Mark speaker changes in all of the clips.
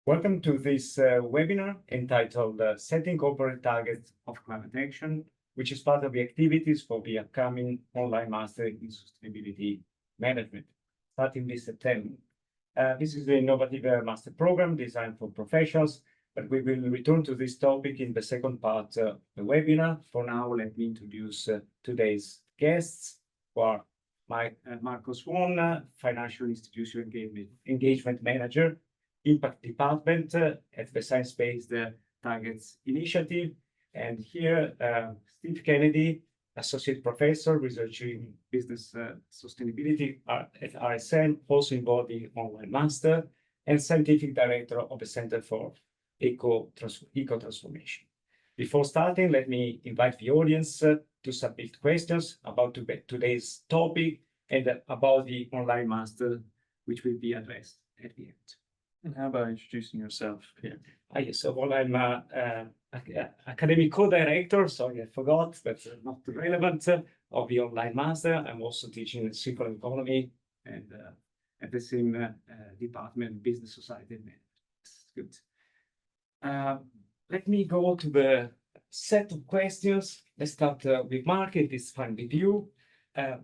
Speaker 1: Welcome to this webinar entitled Setting Corporate Targets of Climate Action, which is part of the activities for the upcoming online Master in Sustainability Management, starting this September. This is an innovative master program designed for professionals, but we will return to this topic in the second part of the webinar. For now, let me introduce today's guests, who are Marco Swan, Financial Institution Engagement Manager, Impact Department at the Science Based Targets Initiative. And here, Steve Kennedy, Associate Professor, researching business sustainability at RSM, also involved in online master, and Scientific Director of the Center for Eco Transformation. Before starting, let me invite the audience to submit questions about today's topic and about the online master, which will be addressed at the end.
Speaker 2: And how about introducing yourself here?
Speaker 1: Yes, well, I'm academic co-director, sorry, I forgot, that's not relevant, of the online master. I'm also teaching circular economy and at the same department, business society and management. Good. Let me go to the set of questions. Let's start with Mark, if it's fine with you.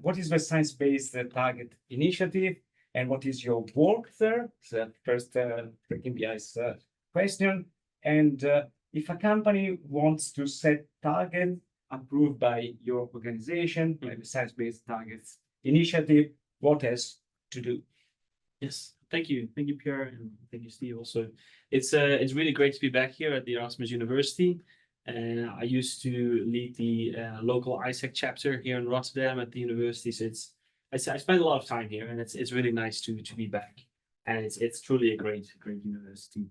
Speaker 1: What is the Science-Based Target Initiative? And what is your work there? So first, breaking the ice question. And if a company wants to set targets approved by your organization, like the Science-Based Targets Initiative, what has to do?
Speaker 2: Yes, thank you, Pierre, and thank you, Steve. Also, it's really great to be back here at the Erasmus University. And I used to lead the local ISEC chapter here in Rotterdam at the university. So I spend a lot of time here, and it's really nice to be back, and it's truly a great university.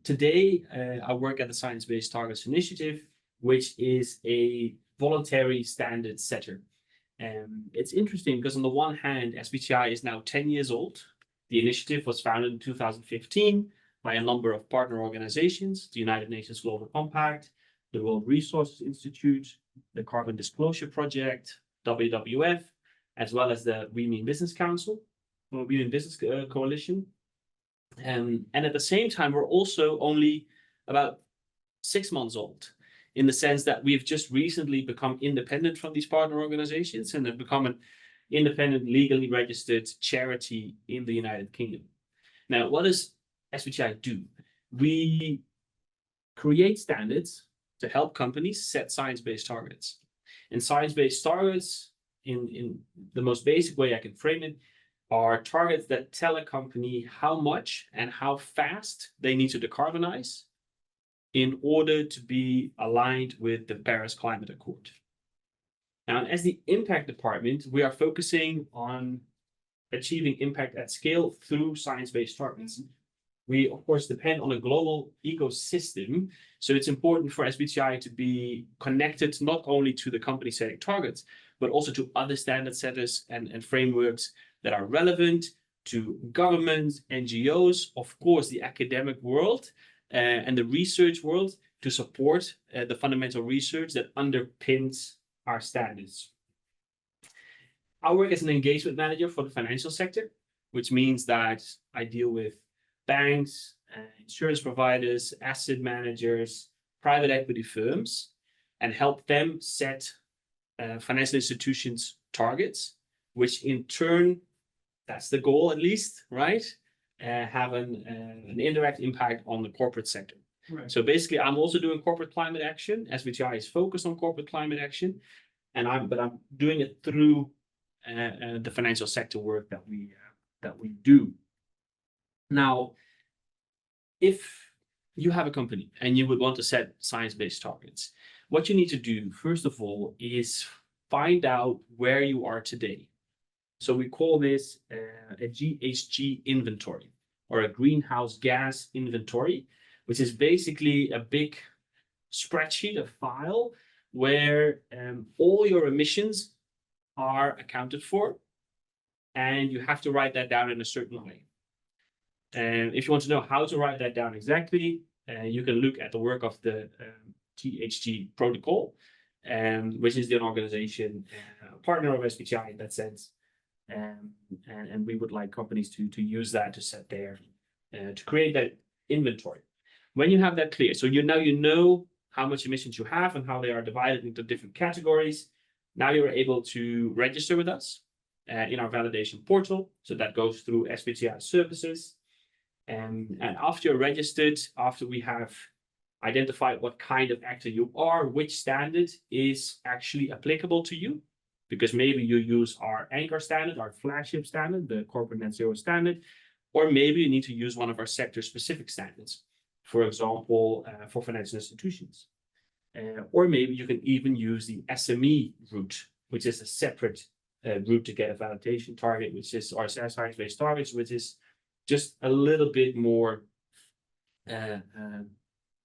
Speaker 2: Today I work at the Science-Based Targets Initiative, which is a voluntary standard setter. It's interesting because on the one hand, SBTI is now 10 years old. The initiative was founded in 2015 by a number of partner organizations: the United Nations Global Compact, the World Resources Institute, the Carbon Disclosure Project, WWF, as well as the We Mean Business Council, or We Mean Business Coalition. And at the same time, we're also only about 6 months old, in the sense that we've just recently become independent from these partner organizations and have become an independent, legally registered charity in the United Kingdom. Now, what does SBTI do? We create standards to help companies set science-based targets. And science-based targets, in the most basic way I can frame it, are targets that tell a company how much and how fast they need to decarbonize in order to be aligned with the Paris Climate Accord. Now, as the impact department, we are focusing on achieving impact at scale through science-based targets. We, of course, depend on a global ecosystem, so it's important for SBTI to be connected not only to the company setting targets, but also to other standard setters and frameworks that are relevant to governments, NGOs, of course, the academic world and the research world, to support the fundamental research that underpins our standards. I work as an engagement manager for the financial sector, which means that I deal with banks, insurance providers, asset managers, private equity firms, and help them set financial institutions' targets, which in turn, that's the goal at least, right? Have an indirect impact on the corporate sector. Right. So basically, I'm also doing corporate climate action. SBTI is focused on corporate climate action, but I'm doing it through the financial sector work that we do. Now, if you have a company and you would want to set science-based targets, what you need to do, first of all, is find out where you are today. So we call this a GHG inventory, or a greenhouse gas inventory, which is basically a big spreadsheet, a file, where all your emissions are accounted for, and you have to write that down in a certain way. And if you want to know how to write that down exactly, you can look at the work of the GHG protocol, which is the organization, partner of SBTI in that sense. And we would like companies to use that to set their to create that inventory. When you have that clear, so you know how much emissions you have and how they are divided into different categories. Now you're able to register with us in our validation portal. So that goes through SBTi services. And after you're registered, after we have identified what kind of actor you are, which standard is actually applicable to you, because maybe you use our anchor standard, our flagship standard, the corporate net zero standard, or maybe you need to use one of our sector specific standards, for example, for financial institutions. Or maybe you can even use the SME route, which is a separate route to get a validation target, which is our science-based targets, which is just a little bit more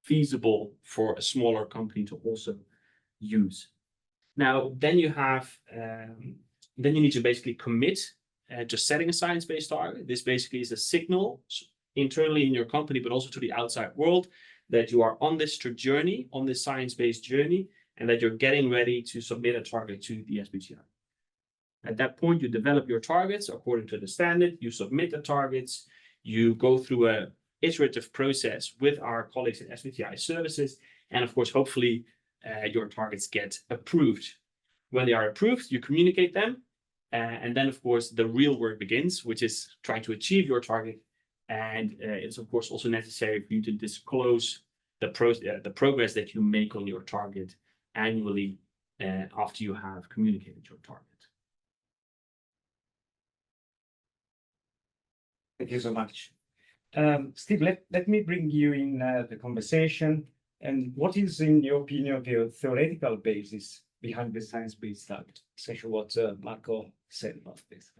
Speaker 2: feasible for a smaller company to also use. Now, then you need to basically commit to setting a science-based target. This basically is a signal internally in your company, but also to the outside world, that you are on this journey, on this science-based journey, and that you're getting ready to submit a target to the SBTi. At that point, you develop your targets according to the standard, you submit the targets, you go through an iterative process with our colleagues at SBTi services, and of course, hopefully, your targets get approved. When they are approved, you communicate them, and then, of course, the real work begins, which is trying to achieve your target. And it's, of course, also necessary for you to disclose the progress that you make on your target annually after you have communicated your target.
Speaker 1: Thank you so much. Steve, let me bring you in the conversation. And what is, in your opinion, the theoretical basis behind the science-based target? Essentially what Marco said about this.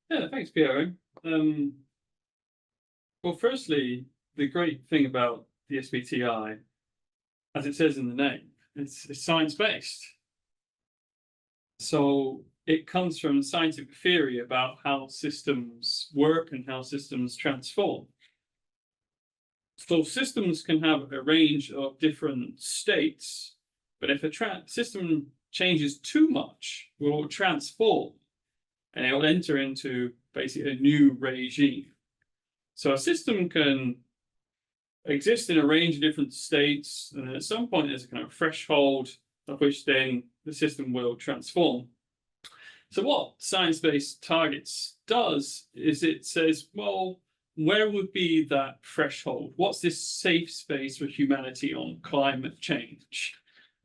Speaker 3: Yeah, thanks, Piero. Well, firstly, the great thing about the SBTi, as it says in the name, it's science-based. So it comes from scientific theory about how systems work and how systems transform. So systems can have a range of different states, but if a system changes too much, it will transform and it will enter into basically a new regime. So a system can exist in a range of different states, and at some point there's a kind of threshold at which then the system will transform. So what science-based targets does is it says, well, where would be that threshold? What's this safe space for humanity on climate change?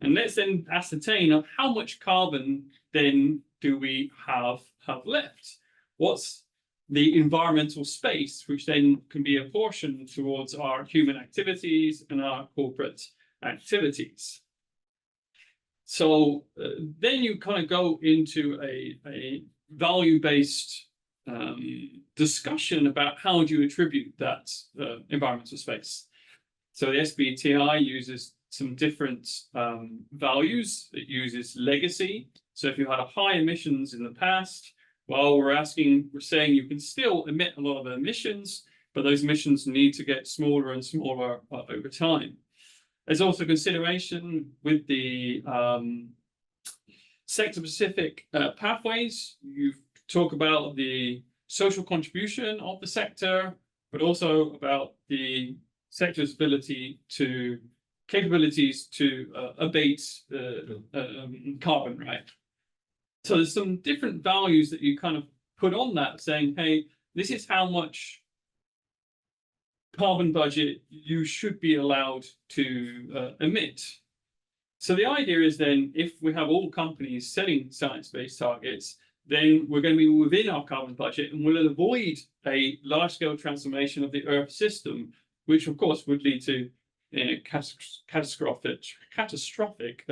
Speaker 3: And let's then ascertain how much carbon then do we have left? What's the environmental space, which then can be apportioned towards our human activities and our corporate activities. So then you kind of go into a value-based discussion about how do you attribute that environmental space. So the SBTi uses some different values. It uses legacy. So if you had a high emissions in the past, well, we're saying you can still emit a lot of emissions, but those emissions need to get smaller and smaller over time. There's also consideration with the sector-specific pathways. You talk about the social contribution of the sector, but also about the sector's capabilities to abate carbon, right? So there's some different values that you kind of put on that, saying, hey, this is how much carbon budget you should be allowed to emit. So the idea is then, if we have all companies setting science-based targets, then we're going to be within our carbon budget and we'll avoid a large-scale transformation of the Earth system, which of course would lead to catastrophic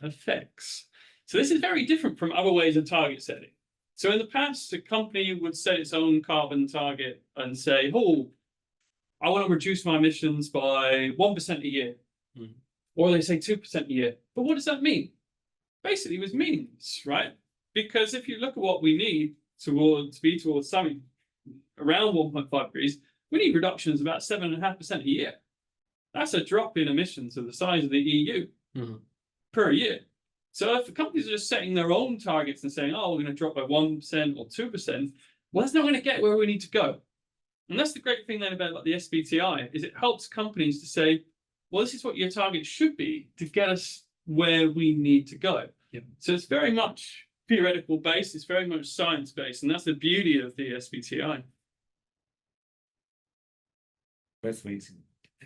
Speaker 3: effects. So this is very different from other ways of target setting. So in the past, a company would set its own carbon target and say, oh, I want to reduce my emissions by 1% a year. Mm. Or they say 2% a year. But what does that mean? Basically, it was meaningless, right? Because if you look at what we need to be towards something around 1.5 degrees, we need reductions of about 7.5% a year. That's a drop in emissions of the size of the EU per year. So if the companies are just setting their own targets and saying, oh, we're going to drop by 1% or 2%, well, that's not going to get where we need to go. And that's the great thing then about like the SBTI is it helps companies to say, well, this is what your target should be to get us where we need to go.
Speaker 2: Yep.
Speaker 3: So it's very much theoretical based, it's very much science based, and that's the beauty of the SBTI.
Speaker 1: That's amazing.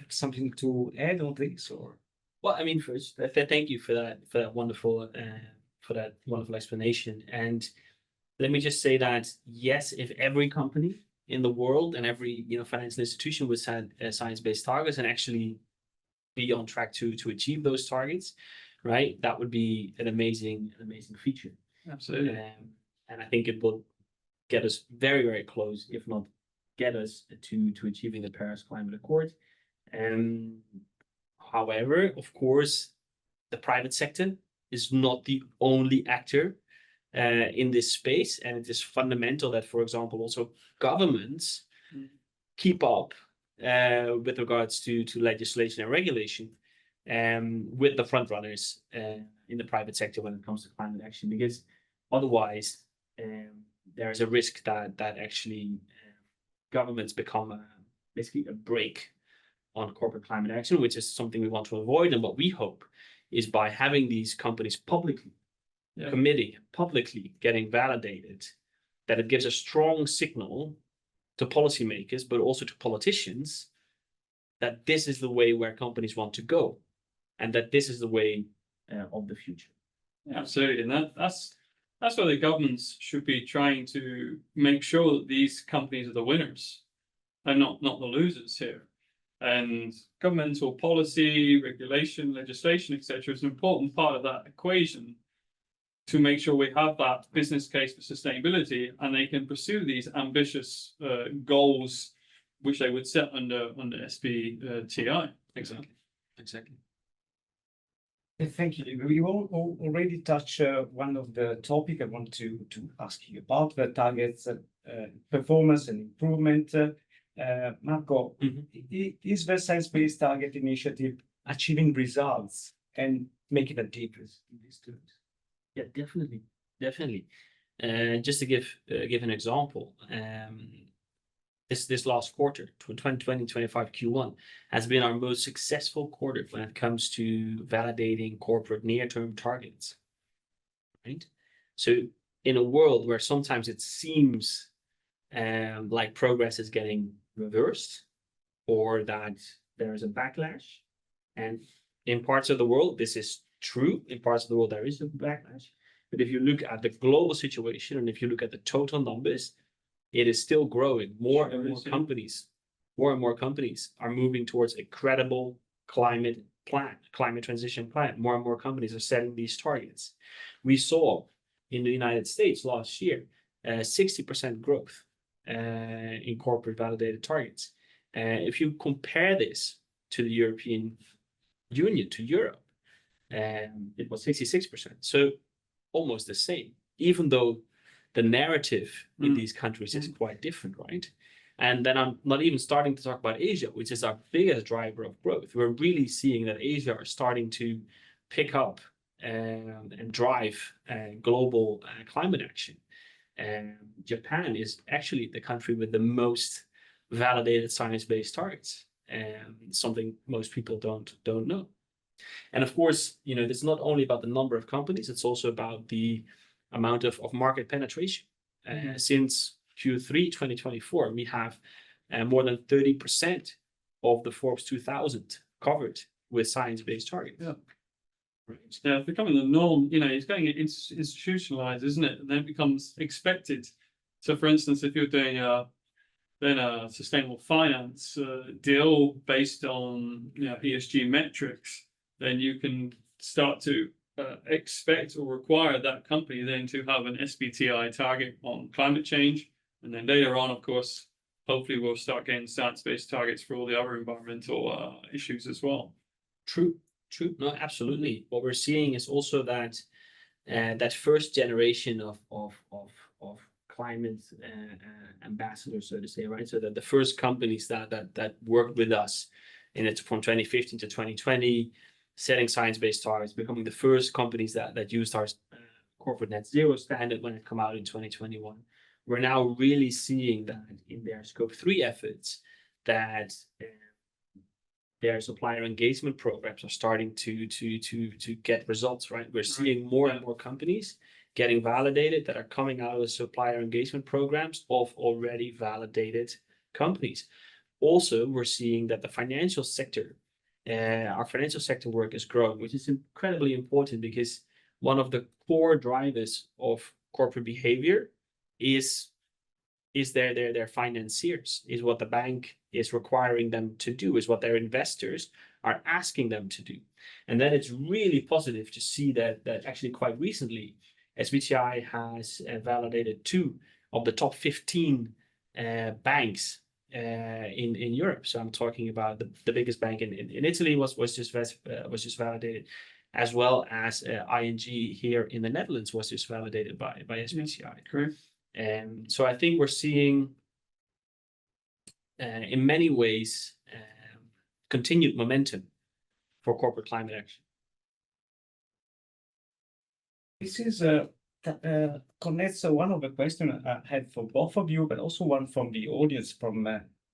Speaker 1: Something to add on this, or?
Speaker 2: Well, I mean, first, thank you for that wonderful explanation. And let me just say that yes, if every company in the world and every financial institution would set science-based targets and actually be on track to achieve those targets, right? That would be an amazing feature.
Speaker 3: Absolutely.
Speaker 2: And I think it will get us very, very close, if not get us to achieving the Paris Climate Accord. However, of course, the private sector is not the only actor in this space, and it is fundamental that, for example, also governments keep up with regards to legislation and regulation with the front runners in the private sector when it comes to climate action, because otherwise there is a risk that actually governments become basically a brake on corporate climate action, which is something we want to avoid. And what we hope is by having these companies publicly committing, publicly getting validated, that it gives a strong signal to policymakers, but also to politicians, that this is the way where companies want to go, and that this is the way of the future.
Speaker 3: Yeah, absolutely, and that's where the governments should be trying to make sure that these companies are the winners and not the losers here. And governmental policy, regulation, legislation, etc., is an important part of that equation to make sure we have that business case for sustainability, and they can pursue these ambitious goals, which they would set under SBTI.
Speaker 2: Exactly.
Speaker 1: Thank you. We already touched one of the topic I want to ask you about, the targets, performance and improvement. Marco, is the science-based target initiative achieving results and making a difference in these terms?
Speaker 2: Yeah, definitely. Just to give an example, this last quarter, 2020-25 Q1, has been our most successful quarter when it comes to validating corporate near-term targets. Right. So in a world where sometimes it seems like progress is getting reversed, or that there is a backlash, and in parts of the world this is true, in parts of the world there is a backlash, but if you look at the global situation and if you look at the total numbers, it is still growing. More and more companies are moving towards a credible climate transition plan. More and more companies are setting these targets. We saw in the United States last year 60% growth in corporate validated targets. If you compare this to the European Union, to Europe, it was 66%. So almost the same, even though the narrative in these countries is quite different, right? And then I'm not even starting to talk about Asia, which is our biggest driver of growth. We're really seeing that Asia are starting to pick up and drive global climate action. Japan is actually the country with the most validated science-based targets, something most people don't know. And of course, it's not only about the number of companies, it's also about the amount of market penetration. Since Q3 2024, we have more than 30% of the Forbes 2000 covered with science-based targets.
Speaker 3: Yeah. Right. Yeah, it's becoming the norm. It's getting institutionalized, isn't it? And then it becomes expected. So, for instance, if you're doing a sustainable finance deal based on ESG metrics, then you can start to expect or require that company then to have an SBTI target on climate change, and then later on, of course, hopefully we'll start getting science-based targets for all the other environmental issues as well.
Speaker 2: True. No, absolutely. What we're seeing is also that that first generation of climate ambassadors, so to say, right? So that the first companies that worked with us from 2015 to 2020, setting science-based targets, becoming the first companies that used our corporate net zero standard when it came out in 2021. we're now really seeing that in their scope 3 efforts that their supplier engagement programs are starting to get results, right? We're seeing more and more companies getting validated that are coming out of the supplier engagement programs of already validated companies. Also, we're seeing that the financial sector, our financial sector work is growing, which is incredibly important because one of the core drivers of corporate behavior is their financiers, is what the bank is requiring them to do, is what their investors are asking them to do. And then it's really positive to see that actually quite recently, SBTi has validated 2 of the top 15 banks in Europe. So I'm talking about the biggest bank in Italy was just validated, as well as ING here in the Netherlands was just validated by SBTi.
Speaker 3: Correct.
Speaker 2: And so I think we're seeing in many ways continued momentum for corporate climate action.
Speaker 1: This is connects one of the questions I had for both of you, but also one from the audience from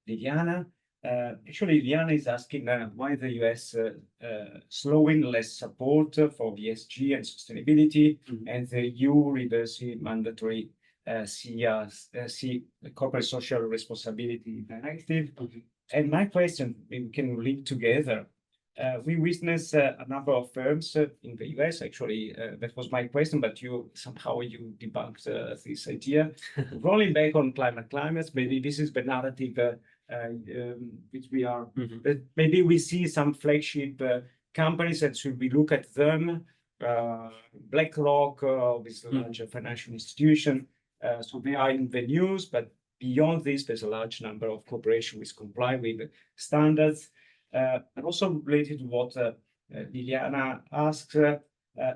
Speaker 1: Liliana. Actually, Liliana is asking why the US slowing less support for ESG and sustainability, and the EU reversing mandatory corporate social responsibility directive. And my question, we can link together. We witnessed a number of firms in the US. Actually, that was my question, but you debunked this idea. Rolling back on climate, maybe this is the narrative which we are. But maybe we see some flagship companies, and should we look at them? BlackRock, this large financial institution. So they are in the news, but beyond this, there's a large number of corporations which comply with standards. And also related to what Liliana asked,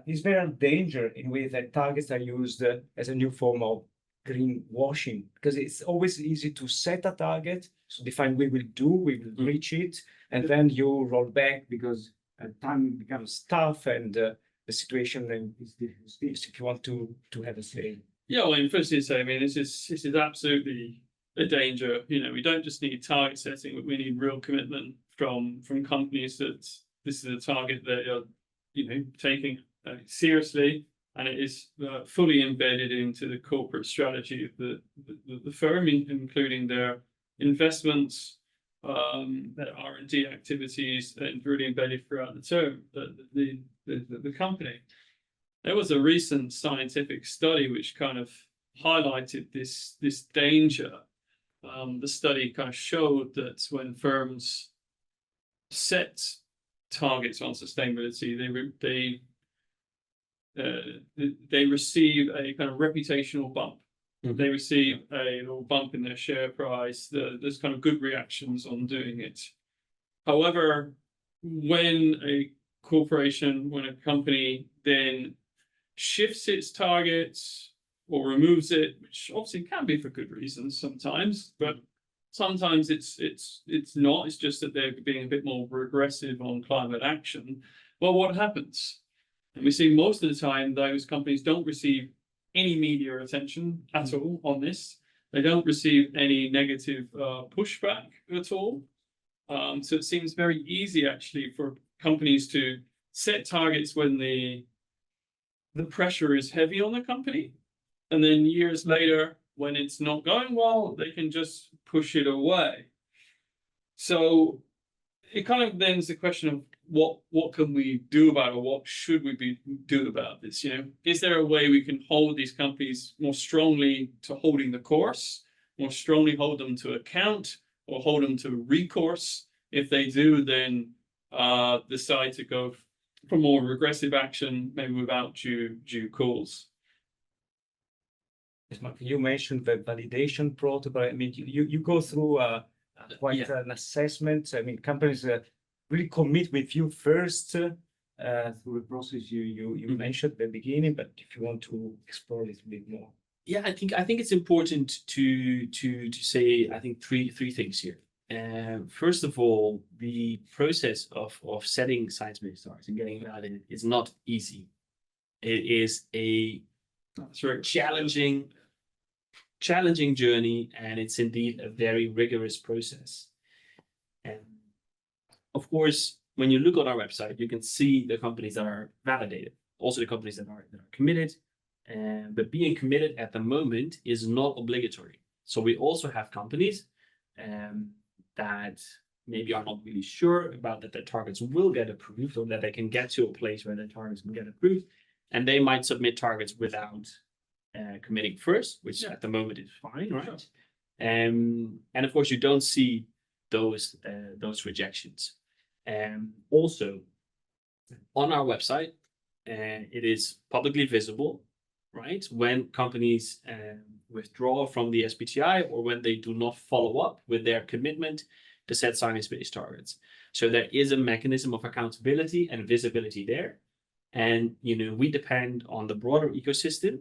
Speaker 1: is there a danger in which that targets are used as a new form of greenwashing? Because it's always easy to set a target, so define we will reach it, and then you roll back because time becomes tough and the situation is difficult if you want to have a say.
Speaker 3: Yeah, well, firstly, say, I mean, this is absolutely a danger. You know, we don't just need target setting, but we need real commitment from companies that this is a target that are, you know, taking seriously, and it is fully embedded into the corporate strategy of the firm, including their investments, their R&D activities, and really embedded throughout the term, the company. There was a recent scientific study which kind of highlighted this danger. The study kind of showed that when firms set targets on sustainability, they receive a kind of reputational bump. They receive a little bump in their share price. There's kind of good reactions on doing it. However, when a corporation, when a company then shifts its targets or removes it, which obviously can be for good reasons sometimes, but sometimes it's not. It's just that they're being a bit more regressive on climate action. Well, what happens? And we see most of the time those companies don't receive any media attention at all on this. They don't receive any negative pushback at all. So it seems very easy actually for companies to set targets when the pressure is heavy on the company, and then years later, when it's not going well, they can just push it away. So it kind of then is the question of what can we do about it, or what should we do about this? You know, is there a way we can hold these companies more strongly to holding the course, more strongly hold them to account, or hold them to recourse if they do then decide to go for more regressive action, maybe without due cause?
Speaker 1: You mentioned the validation protocol. I mean, you go through quite an assessment. I mean, companies really commit with you first through the process you mentioned at the beginning. But if you want to explore it a bit more,
Speaker 2: yeah, I think it's important to say I think three things here. First of all, the process of setting science-based targets and getting validated is not easy. It is a challenging challenging journey, and it's indeed a very rigorous process. And of course, when you look on our website, you can see the companies that are validated, also the companies that are committed. But being committed at the moment is not obligatory. So we also have companies that maybe are not really sure about that their targets will get approved, or that they can get to a place where their targets can get approved. And they might submit targets without committing first, which at the moment is fine, right?
Speaker 3: Sure.
Speaker 2: And of course, you don't see those rejections. Also, on our website, it is publicly visible, right? When companies withdraw from the SBTi, or when they do not follow up with their commitment to set science-based targets. So there is a mechanism of accountability and visibility there. And, we depend on the broader ecosystem.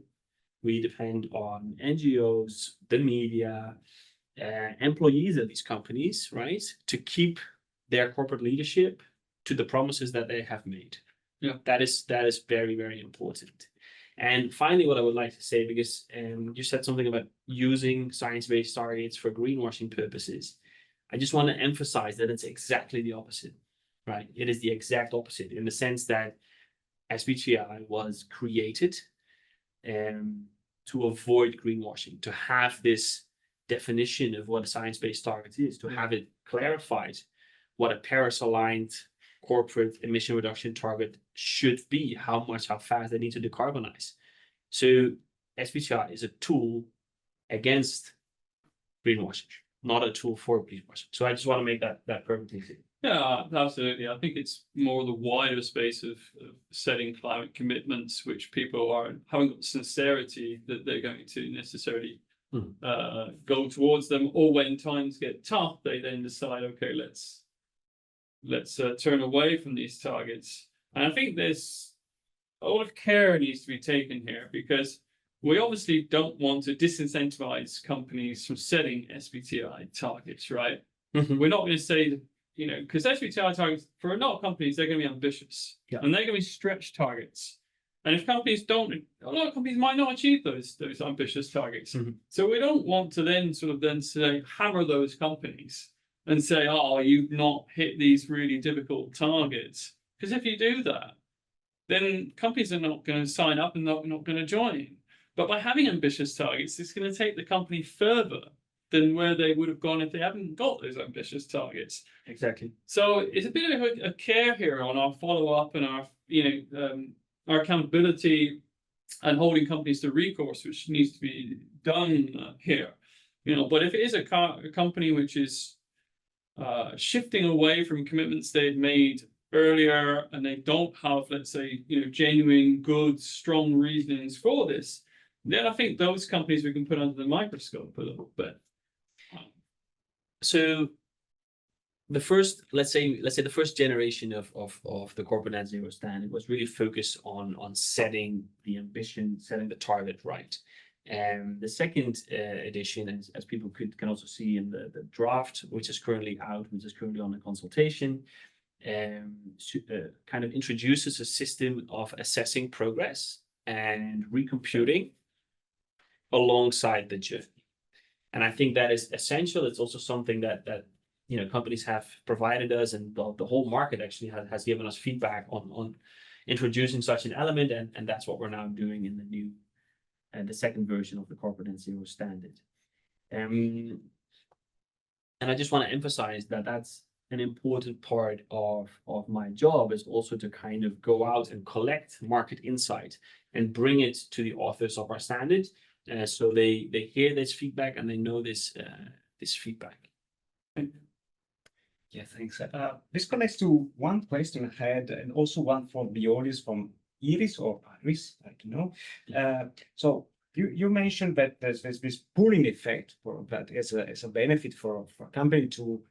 Speaker 2: We depend on NGOs, the media, employees of these companies, right? To keep their corporate leadership to the promises that they have made.
Speaker 3: Yeah.
Speaker 2: That is very, very important. And finally, what I would like to say, because you said something about using science-based targets for greenwashing purposes. I just want to emphasize that it's exactly the opposite, right? It is the exact opposite, in the sense that SBTi was created to avoid greenwashing, to have this definition of what a science-based target is, to have it clarified what a Paris-aligned corporate emission reduction target should be, how fast they need to decarbonize. So SBTi is a tool against greenwashing, not a tool for greenwashing. So I just want to make that perfectly clear.
Speaker 3: Yeah, absolutely. I think it's more the wider space of setting climate commitments, which people haven't got the sincerity that they're going to necessarily go towards them. Or when times get tough, they then decide, okay, let's turn away from these targets. And I think there's a lot of care needs to be taken here, because we obviously don't want to disincentivize companies from setting SBTi targets, right? We're not going to say, because SBTi targets for a lot of companies, they're going to be ambitious, and they're going to be stretch targets. And if companies don't, a lot of companies might not achieve those ambitious targets. So we don't want to then say hammer those companies and say, oh, you've not hit these really difficult targets. Because if you do that, then companies are not going to sign up and not going to join. But by having ambitious targets, it's going to take the company further than where they would have gone if they hadn't got those ambitious targets.
Speaker 2: Exactly.
Speaker 3: So it's a bit of a care here on our follow-up and our accountability and holding companies to recourse, which needs to be done here. But if it is a company which is shifting away from commitments they've made earlier, and they don't have, let's say, genuine, good, strong reasonings for this, then I think those companies we can put under the microscope a little bit.
Speaker 2: So the first, let's say the first generation of the corporate net zero standard was really focused on setting the ambition, setting the target right. And the second edition, as people can also see in the draft, which is currently out, which is currently on the consultation, kind of introduces a system of assessing progress and recomputing alongside the journey. And I think that is essential. It's also something that companies have provided us, and the whole market actually has given us feedback on introducing such an element, and that's what we're now doing in the new the second version of the corporate net zero standard. And I just want to emphasize that that's an important part of my job, is also to kind of go out and collect market insight and bring it to the authors of our standard, so they hear this feedback and they know this feedback.
Speaker 1: Yeah, thanks. This connects to one question I had, and also one for the audience from Iris or Paris, I don't know. So you mentioned that there's this pooling effect for that as a benefit for a company to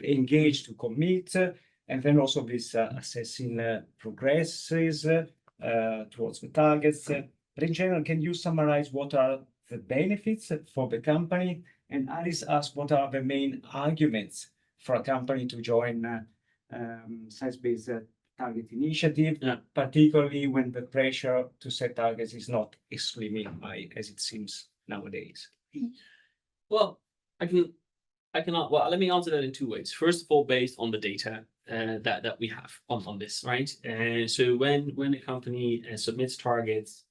Speaker 1: engage, to commit, and then also this assessing progresses towards the targets. But in general, can you summarize what are the benefits for the company? And Alice asked, what are the main arguments for a company to join science-based target initiative, particularly when the pressure to set targets is not extremely high, as it seems nowadays?
Speaker 2: Well, well, let me answer that in two ways. First of all, based on the data that we have on this, right? So when a company submits targets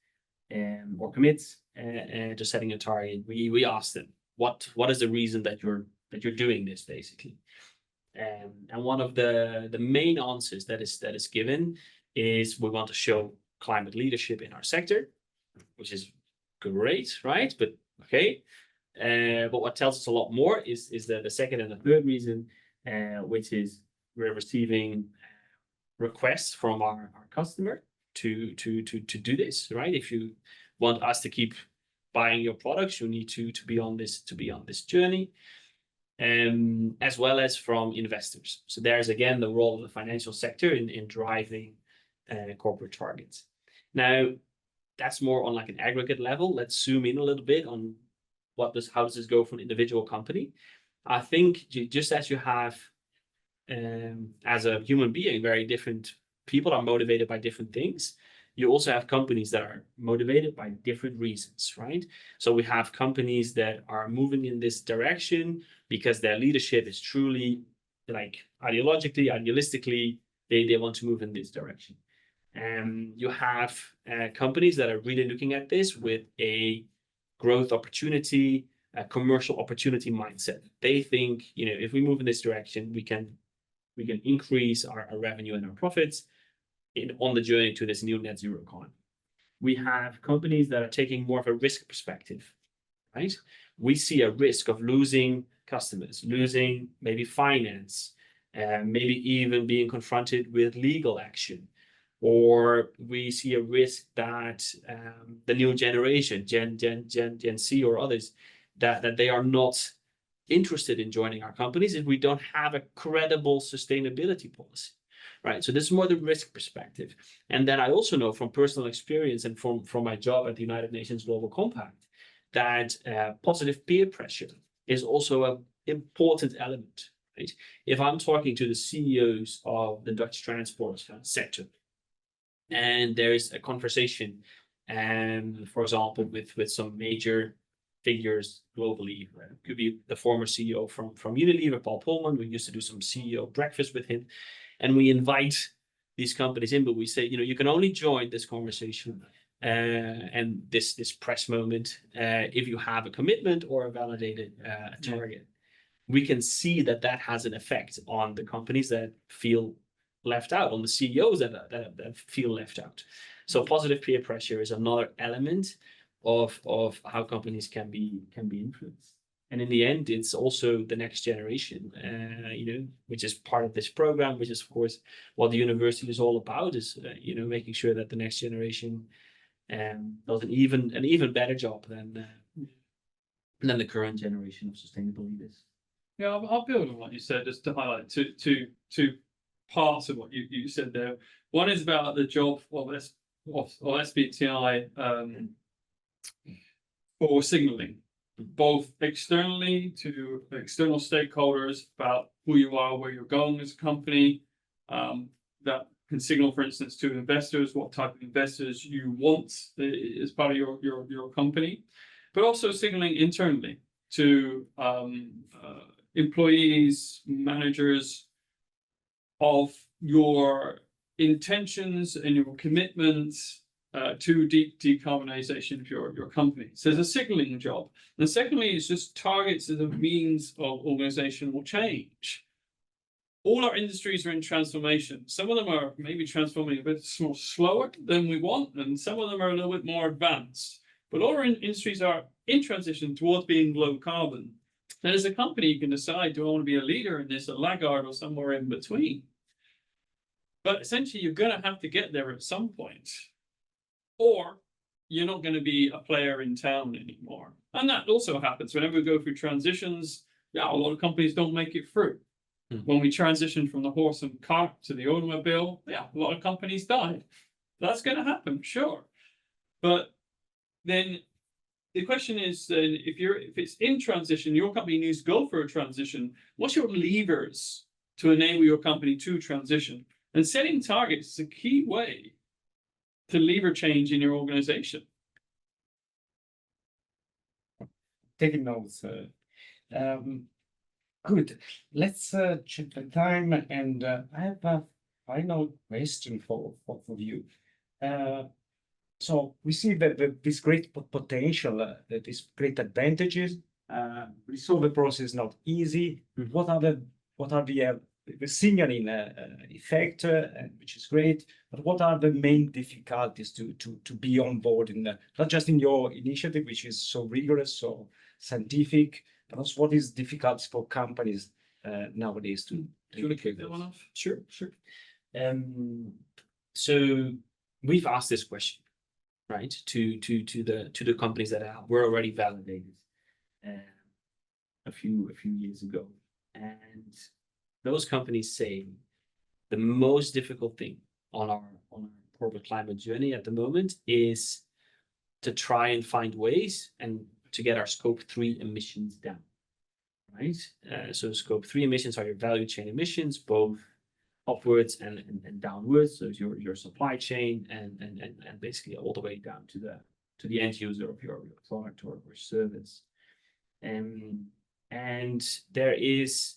Speaker 2: or commits to setting a target, we ask them what is the reason that you're doing this, basically. And one of the main answers that is given is we want to show climate leadership in our sector, which is great, right? But okay. But what tells us a lot more is the second and the third reason, which is we're receiving requests from our customer to do this, right? If you want us to keep buying your products, you need to be on this journey, as well as from investors. So there's again the role of the financial sector in driving corporate targets. Now, that's more on like an aggregate level. Let's zoom in a little bit on how does this go for an individual company. I think just as you have, as a human being, very different people are motivated by different things. You also have companies that are motivated by different reasons, right? So we have companies that are moving in this direction because their leadership is truly like idealistically, they want to move in this direction. You have companies that are really looking at this with a growth opportunity, a commercial opportunity mindset. They think, if we move in this direction, we can increase our revenue and our profits on the journey to this new net zero economy. We have companies that are taking more of a risk perspective, right? We see a risk of losing customers, losing maybe finance, maybe even being confronted with legal action. Or we see a risk that the new generation, Gen Z or others, that they are not interested in joining our companies if we don't have a credible sustainability policy, right? So this is more the risk perspective. And then I also know from personal experience and from my job at the United Nations Global Compact that positive peer pressure is also an important element, right? If I'm talking to the CEOs of the Dutch transport sector, and there's a conversation, for example, with some major figures globally. It could be the former CEO from Unilever, Paul Pullman. We used to do some CEO breakfast with him, and we invite these companies in, but we say, you can only join this conversation and this press moment if you have a commitment or a validated target. We can see that has an effect on the companies that feel left out, on the CEOs that feel left out. So positive peer pressure is another element of how companies can be influenced. And in the end, it's also the next generation, which is part of this program, which is of course what the university is all about, is making sure that the next generation does an even better job than the current generation of sustainable leaders.
Speaker 3: Yeah, I'll build on what you said, just to highlight two parts of what you said there. One is about the job of SBTI for signaling, both externally to external stakeholders about who you are, where you're going as a company. That can signal, for instance, to investors what type of investors you want as part of your company, but also signaling internally to employees, managers, of your intentions and your commitments to decarbonization of your company. So there's a signaling job. And secondly, is just targets as a means of organizational change. All our industries are in transformation. Some of them are maybe transforming a bit more slower than we want, and some of them are a little bit more advanced. But all our industries are in transition towards being low carbon. And as a company, you can decide, do I want to be a leader in this, a laggard, or somewhere in between? But essentially, you're going to have to get there at some point, or you're not going to be a player in town anymore. And that also happens whenever we go through transitions. Yeah, a lot of companies don't make it through. When we transition from the horse and cart to the automobile, yeah, a lot of companies died. That's going to happen, sure. But then the question is, if it's in transition, your company needs to go for a transition. What's your levers to enable your company to transition? And setting targets is a key way to lever change in your organization.
Speaker 1: taking notes. Good. Let's check the time, and I have a final question for you. So we see that this great potential, that these great advantages. Resolve the process not easy.
Speaker 2: Mhm.
Speaker 1: What are the signaling effect, which is great, but what are the main difficulties to be on board in not just in your initiative, which is so rigorous, so scientific, but also what is difficult for companies nowadays to
Speaker 3: Do you want to kick that one off?
Speaker 2: Sure, sure. So we've asked this question, right, to the companies that were already validated a few years ago, and those companies say the most difficult thing on our corporate climate journey at the moment is to try and find ways and to get our scope 3 emissions down, right? So scope 3 emissions are your value chain emissions, both upwards and downwards. So your supply chain and basically all the way down to the end user of your product or service. And there is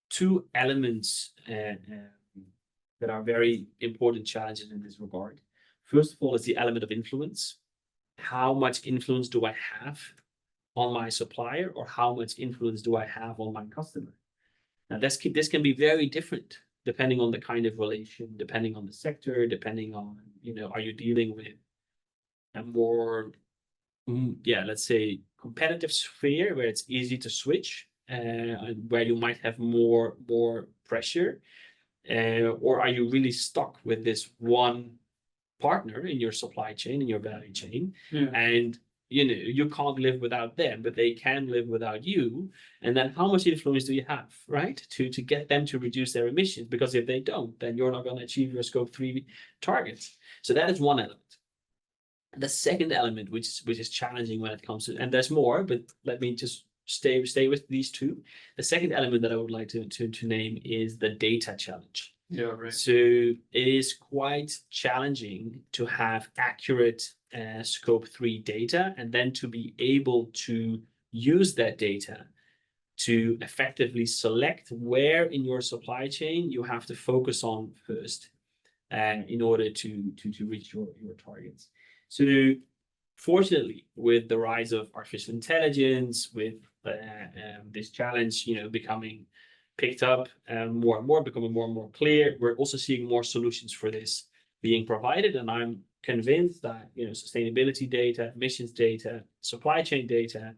Speaker 2: two elements that are very important challenges in this regard. First of all, is the element of influence. How much influence do I have on my supplier, or how much influence do I have on my customer? Now, this can be very different depending on the kind of relation, depending on the sector, depending on, are you dealing with a more, let's say, competitive sphere where it's easy to switch, where you might have more pressure, or are you really stuck with this one partner in your supply chain, in your value chain, and you can't live without them, but they can live without you. And then how much influence do you have, right, to get them to reduce their emissions? Because if they don't, then you're not going to achieve your scope 3 targets. So that is one element. And the second element, which is challenging when it comes to, and there's more, but let me just stay with these two. The second element that I would like to name is the data challenge.
Speaker 3: Yeah, right.
Speaker 2: So it is quite challenging to have accurate scope 3 data, and then to be able to use that data to effectively select where in your supply chain you have to focus on first in order to reach your targets. So fortunately, with the rise of artificial intelligence, with this challenge, becoming picked up more and more, becoming more and more clear, we're also seeing more solutions for this being provided. And I'm convinced that sustainability data, emissions data, supply chain data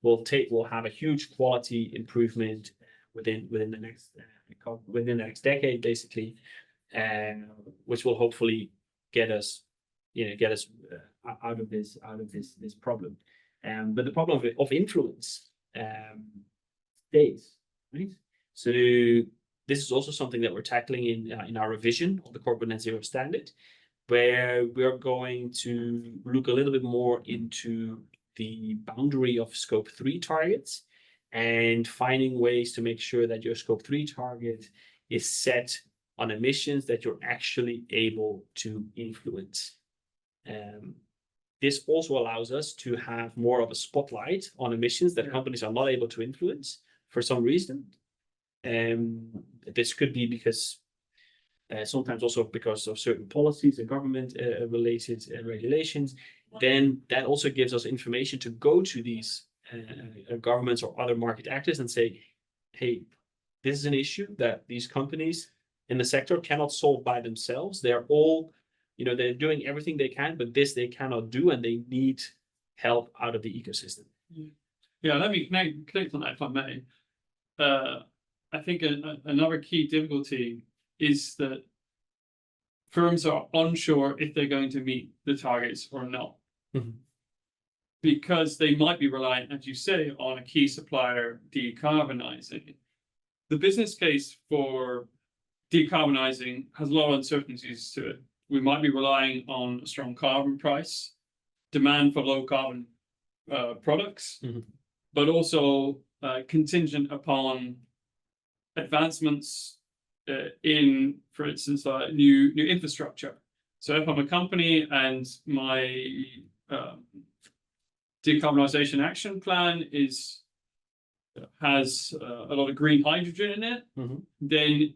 Speaker 2: will have a huge quality improvement within the next decade, basically, which will hopefully get us out of this problem. But the problem of influence stays, right? So this is also something that we're tackling in our revision of the corporate net zero standard, where we're going to look a little bit more into the boundary of scope 3 targets and finding ways to make sure that your scope 3 target is set on emissions that you're actually able to influence. This also allows us to have more of a spotlight on emissions that companies are not able to influence for some reason. This could be because sometimes also because of certain policies and government related regulations. Then that also gives us information to go to these governments or other market actors and say, hey, this is an issue that these companies in the sector cannot solve by themselves. They're all, they're doing everything they can, but this they cannot do, and they need help out of the ecosystem.
Speaker 3: Yeah, let me connect on that, if I may. I think another key difficulty is that firms are unsure if they're going to meet the targets or not.
Speaker 2: Mm-hmm.
Speaker 3: Because they might be reliant, as you say, on a key supplier decarbonizing. The business case for decarbonizing has a lot of uncertainties to it. We might be relying on a strong carbon price, demand for low carbon products, but also contingent upon advancements in, for instance, new infrastructure. So if I'm a company and my decarbonization action plan has a lot of green hydrogen in it, then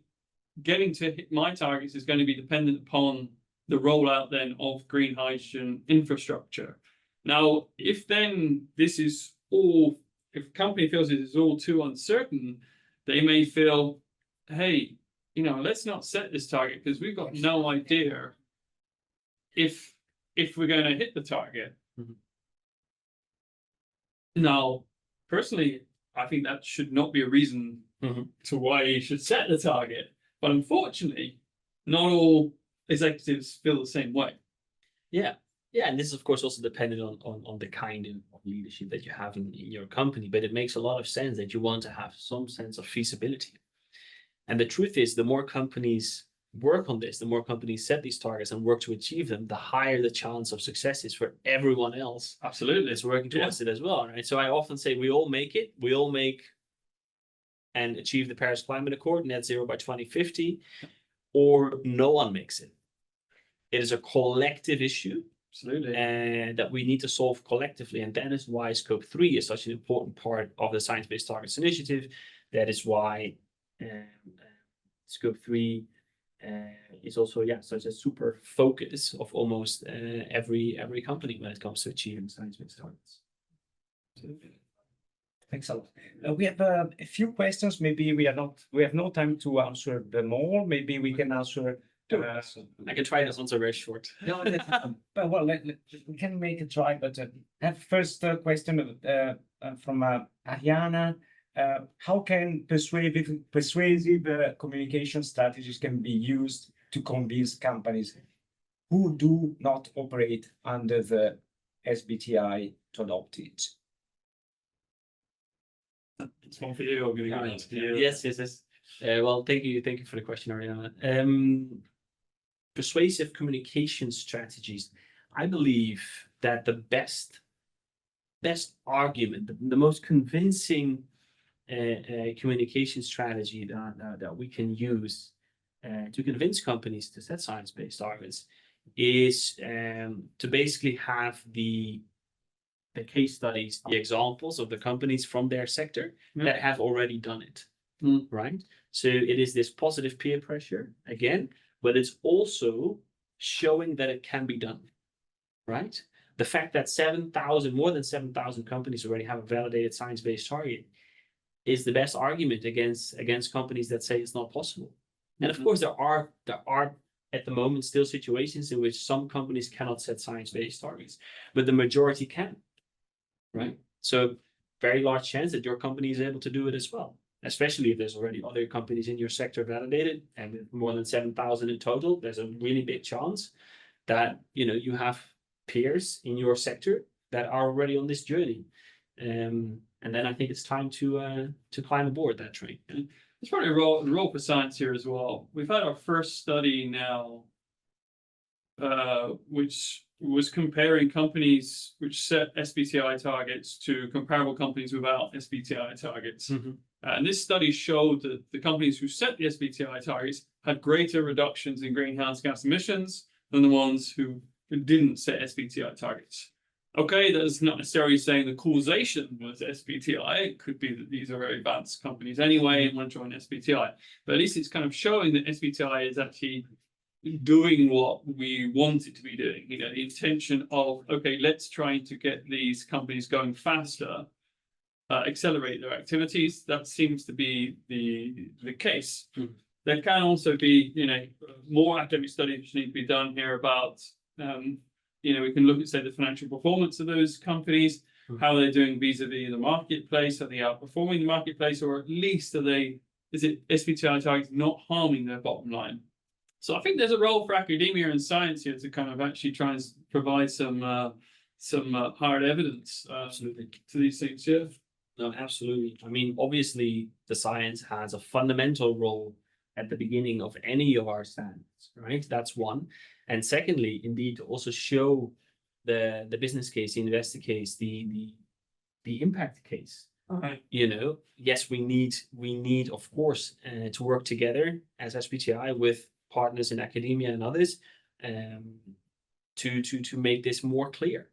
Speaker 3: getting to hit my targets is going to be dependent upon the rollout then of green hydrogen infrastructure. Now, if then this is all, if a company feels it is all too uncertain, they may feel, hey, you know, let's not set this target because we've got no idea if we're going to hit the target. Now, personally, I think that should not be a reason to why you should set the target. But unfortunately, not all executives feel the same way.
Speaker 2: Yeah. Yeah, and this is of course also dependent on the kind of leadership that you have in your company, but it makes a lot of sense that you want to have some sense of feasibility. And the truth is, the more companies work on this, the more companies set these targets and work to achieve them, the higher the chance of success is for everyone else.
Speaker 3: Absolutely.
Speaker 2: That's working towards it as well, right? So I often say we all make it, we all make and achieve the Paris Climate Accord, net zero by 2050, or no one makes it. It is a collective issue.
Speaker 3: Absolutely.
Speaker 2: And that we need to solve collectively. And that is why Scope 3 is such an important part of the Science Based Targets Initiative. That is why Scope 3 is also such a super focus of almost every company when it comes to achieving science-based targets.
Speaker 1: Thanks a lot. We have a few questions. Maybe we have no time to answer them all. Maybe we can answer.
Speaker 2: I can try to answer very short.
Speaker 1: No, but well, we can make a try. But have first question from Ariana. How can persuasive communication strategies can be used to convince companies who do not operate under the SBTI to adopt it?
Speaker 3: It's one for you. I'm going to give it to you.
Speaker 2: Yes. Well, thank you for the question, Ariana. Persuasive communication strategies. I believe that the best argument, the most convincing communication strategy that we can use to convince companies to set science-based targets is to basically have the case studies, the examples of the companies from their sector that have already done it, right? So it is this positive peer pressure again, but it's also showing that it can be done, right? The fact that more than 7,000 companies already have a validated science-based target is the best argument against companies that say it's not possible. And of course, there are at the moment still situations in which some companies cannot set science-based targets, but the majority can, right? So very large chance that your company is able to do it as well, especially if there's already other companies in your sector validated, and with more than 7,000 in total, there's a really big chance that you have peers in your sector that are already on this journey. And then I think it's time to climb aboard that train.
Speaker 3: There's probably a role for science here as well. We've had our first study now, which was comparing companies which set SBTI targets to comparable companies without SBTI targets. And this study showed that the companies who set the SBTI targets had greater reductions in greenhouse gas emissions than the ones who didn't set SBTI targets. Okay, that's not necessarily saying the causation was SBTI. It could be that these are very advanced companies anyway and want to join SBTI. But at least it's kind of showing that SBTI is actually doing what we want it to be doing. The intention of, okay, let's try to get these companies going faster, accelerate their activities. That seems to be the case. There can also be, more academic studies which need to be done here about, we can look at, say, the financial performance of those companies, how they're doing vis-a-vis the marketplace. Are they outperforming the marketplace, or at least is it SBTI targets not harming their bottom line? So I think there's a role for academia and science here to kind of actually try and provide some hard evidence absolutely to these things. Yeah.
Speaker 2: No, absolutely. I mean, obviously, the science has a fundamental role at the beginning of any of our standards, right? That's one. And secondly, indeed, to also show the business case, the investor case, the impact case.
Speaker 3: Okay.
Speaker 2: Yes, we need, of course, to work together as SBTI with partners in academia and others to make this more clear.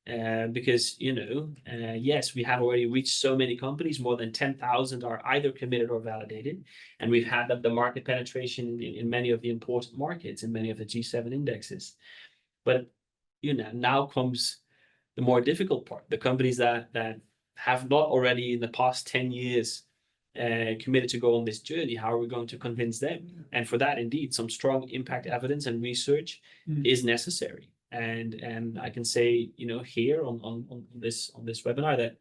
Speaker 2: Because, yes, we have already reached so many companies, more than 10,000 are either committed or validated. And we've had the market penetration in many of the important markets, in many of the G7 indexes. But, now comes the more difficult part, the companies that have not already in the past 10 years committed to go on this journey. How are we going to convince them? And for that, indeed, some strong impact evidence and research is necessary. And I can say, here on this webinar that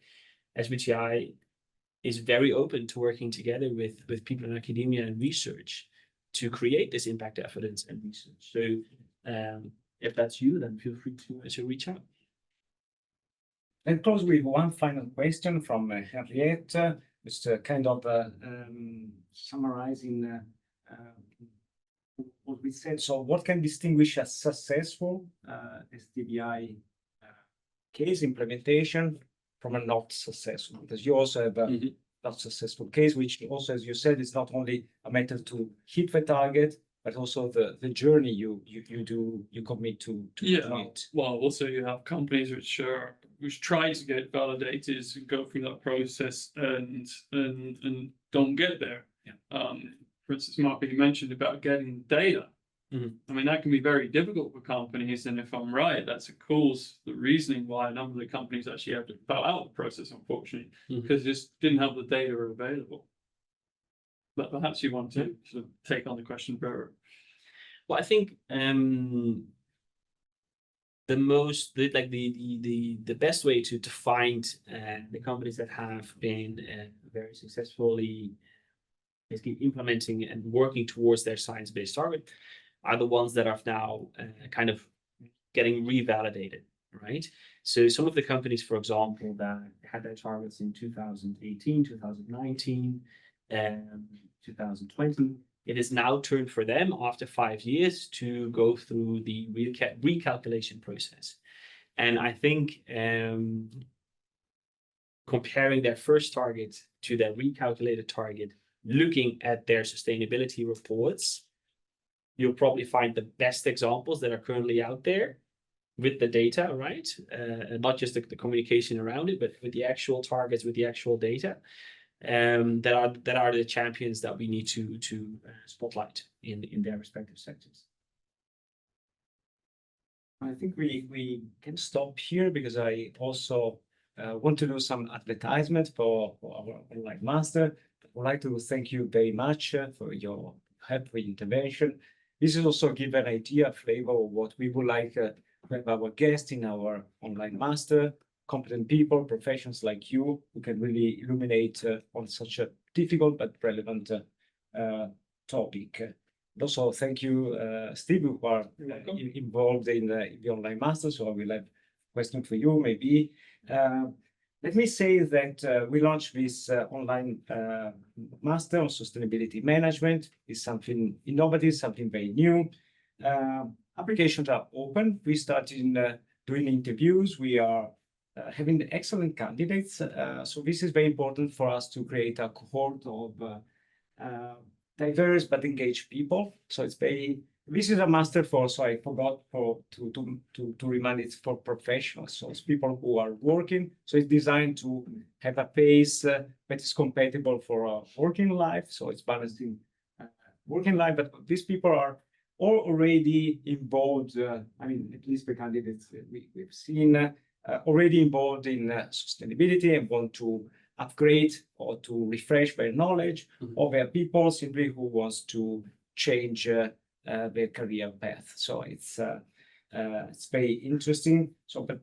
Speaker 2: SBTI is very open to working together with people in academia and research to create this impact evidence and research. So if that's you, then feel free to reach out.
Speaker 1: And close with one final question from Henriette, just kind of summarizing what we said. So what can distinguish a successful SDBI case implementation from a not successful? Because you also have a not successful case, which also, as you said, is not only a method to hit the target, but also the journey you commit to it.
Speaker 3: Well, also you have companies which try to get validated and go through that process and don't get there. For instance, Mark, you mentioned about getting data. I mean, that can be very difficult for companies, and if I'm right, that's of course the reasoning why a number of the companies actually have to bow out the process, unfortunately, because they just didn't have the data available. But perhaps you want to sort of take on the question further.
Speaker 2: Well, I think the best way to find the companies that have been very successfully basically implementing and working towards their science-based target are the ones that are now kind of getting revalidated, right? So some of the companies, for example, that had their targets in 2018, 2019, 2020, it is now turned for them after 5 years to go through the recalculation process. And I think comparing their first target to their recalculated target, looking at their sustainability reports, you'll probably find the best examples that are currently out there with the data, right? And not just the communication around it, but with the actual targets, with the actual data. That are the champions that we need to spotlight in their respective sectors.
Speaker 1: I think we can stop here because I also want to do some advertisement for our online master. I would like to thank you very much for your helpful intervention. This is also give an idea, flavor of what we would like to have our guests in our online master. Competent people, professionals like you, who can really illuminate on such a difficult but relevant topic. And also, thank you, Steve, who are involved in the online master. So I will have a question for you, maybe. Let me say that we launched this online master on sustainability management. It's something innovative, something very new. Applications are open. We started doing interviews. We are having excellent candidates. So this is very important for us to create a cohort of diverse but engaged people. So this is a master for, so I forgot to remind, it's for professionals. So it's people who are working. So it's designed to have a pace that is compatible for a working life. So it's balancing working life, but these people are all already involved. I mean, at least the candidates we've seen already involved in sustainability and want to upgrade or to refresh their knowledge, or their people simply who wants to change their career path. So it's very interesting. So, but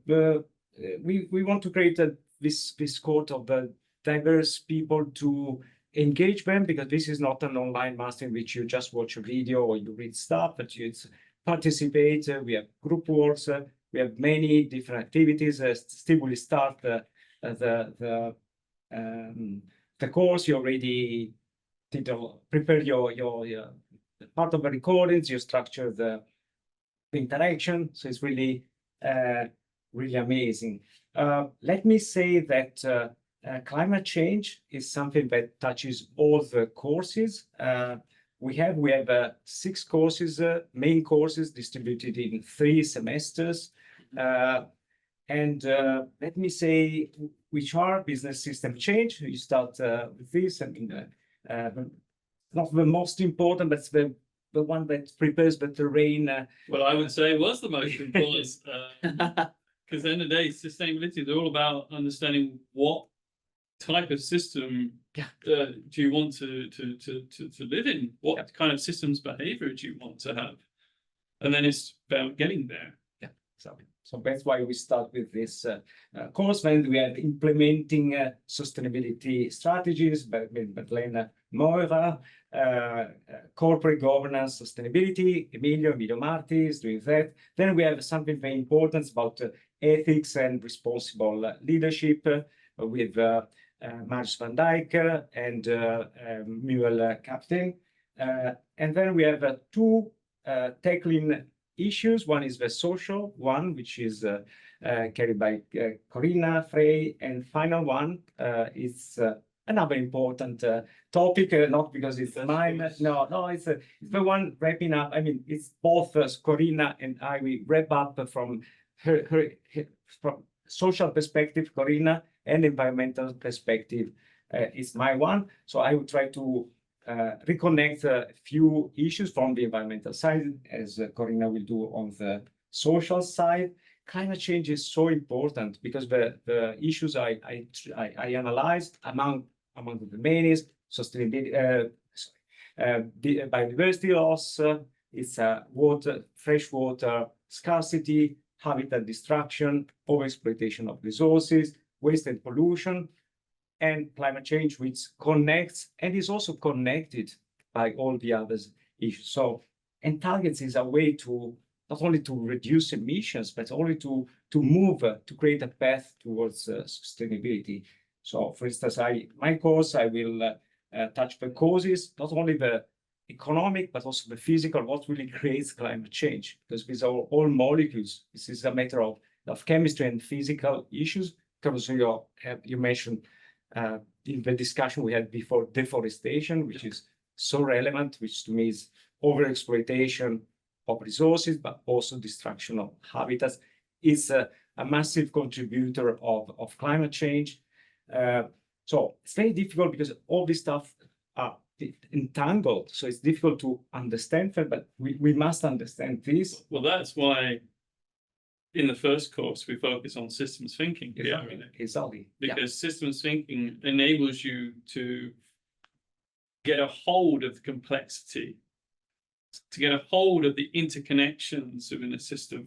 Speaker 1: we want to create this cohort of diverse people to engage them, because this is not an online master in which you just watch a video or you read stuff, but you participate. We have group works. We have many different activities. Steve will start the course. You already prepare your part of the recordings. You structure the interaction. So it's really really amazing. Let me say that climate change is something that touches all the courses. We have 6 courses, main courses distributed in 3 semesters. And let me say, which are business system change. You start with this. I mean, not the most important, but it's the one that prepares the terrain.
Speaker 3: Well, I would say it was the most important, because at the end of the day, sustainability is all about understanding what type of system do you want to live in? What kind of systems behavior do you want to have? And then it's about getting there.
Speaker 1: So that's why we start with this course. When we are implementing sustainability strategies, but Lena Moira, corporate governance, sustainability, Emilio Marti is doing that. Then we have something very important about ethics and responsible leadership with Marge van Dijk and Muriel Captain. And then we have two tackling issues. One is the social one, which is carried by Corinna Frey, and final one is another important topic, not because it's mine. No, it's the one wrapping up. I mean, it's both Corinna and I. We wrap up from her from social perspective, Corinna, and environmental perspective is my one. So I will try to reconnect a few issues from the environmental side, as Corinna will do on the social side. Climate change is so important because the issues I analyzed among the main is sustainability, biodiversity loss, it's freshwater scarcity, habitat destruction, overexploitation of resources, waste and pollution, and climate change, which connects and is also connected by all the other issues. So, and targets is a way to not only to reduce emissions, but only to move, to create a path towards sustainability. So, for instance, my course, I will touch the causes, not only the economic, but also the physical, what really creates climate change, because these are all molecules. This is a matter of chemistry and physical issues. Because you mentioned in the discussion we had before, deforestation, which is so relevant, which to me is overexploitation of resources, but also destruction of habitats, is a massive contributor of climate change. So it's very difficult because all this stuff are entangled. So it's difficult to understand them, but we must understand this.
Speaker 3: Well, that's why in the first course, we focus on systems thinking.
Speaker 1: Exactly.
Speaker 3: Because systems thinking enables you to get a hold of the complexity, to get a hold of the interconnections within a system,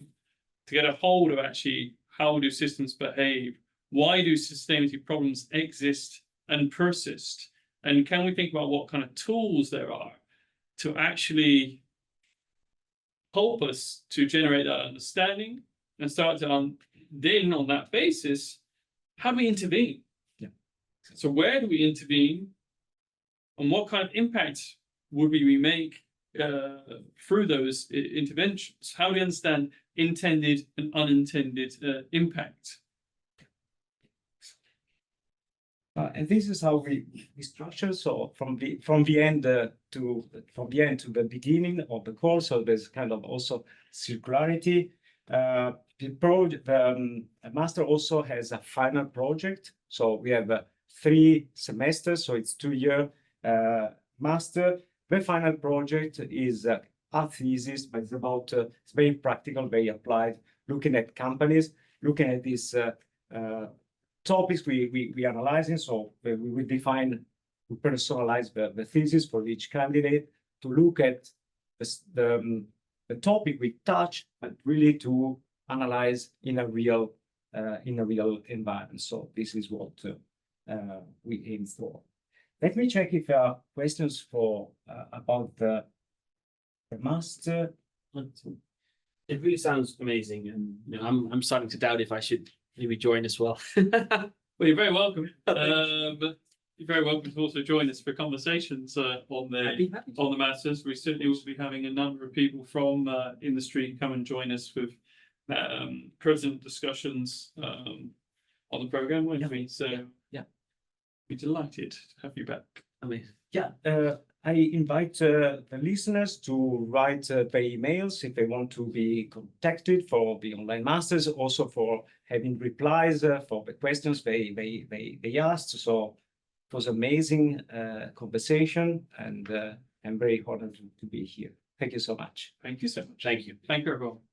Speaker 3: to get a hold of actually how do systems behave, why do sustainability problems exist and persist, and can we think about what kind of tools there are to actually help us to generate that understanding and start to then on that basis, how do we intervene? So where do we intervene, and what kind of impact would we make through those interventions? How do we understand intended and unintended impact?
Speaker 1: And this is how we structure. So from the end to the beginning of the course. So there's kind of also circularity. The master also has a final project. So we have 3 semesters. So it's 2-year master. The final project is a thesis, but it's very practical, very applied, looking at companies, looking at these topics we analyzing. So we define, we personalize the thesis for each candidate to look at the topic we touch, but really to analyze in a real environment. So this is what we aim for. Let me check if there are questions for about the master.
Speaker 2: It really sounds amazing, and you know, I'm starting to doubt if I should maybe join as well.
Speaker 3: Well, you're very welcome. You're very welcome to also join us for conversations on the masters. We certainly will be having a number of people from industry come and join us with present discussions on the program, won't we? So
Speaker 2: yeah,
Speaker 3: be delighted to have you back.
Speaker 2: Amazing.
Speaker 1: Yeah, I invite the listeners to write their emails if they want to be contacted for the online masters, also for having replies for the questions they asked. So it was amazing conversation, and I'm very honored to be here. Thank you so much.
Speaker 3: Thank you so much.
Speaker 2: Thank you.
Speaker 3: Thank you, everyone.